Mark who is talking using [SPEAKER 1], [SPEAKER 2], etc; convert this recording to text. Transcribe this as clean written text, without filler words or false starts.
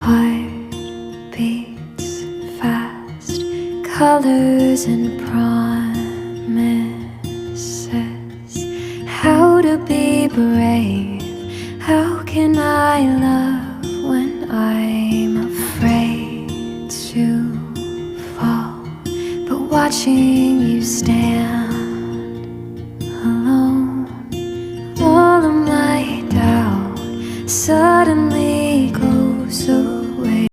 [SPEAKER 1] Heart beats fast, colors and promises. How to be brave? How can I love when I'm afraid to fall? But watching you stand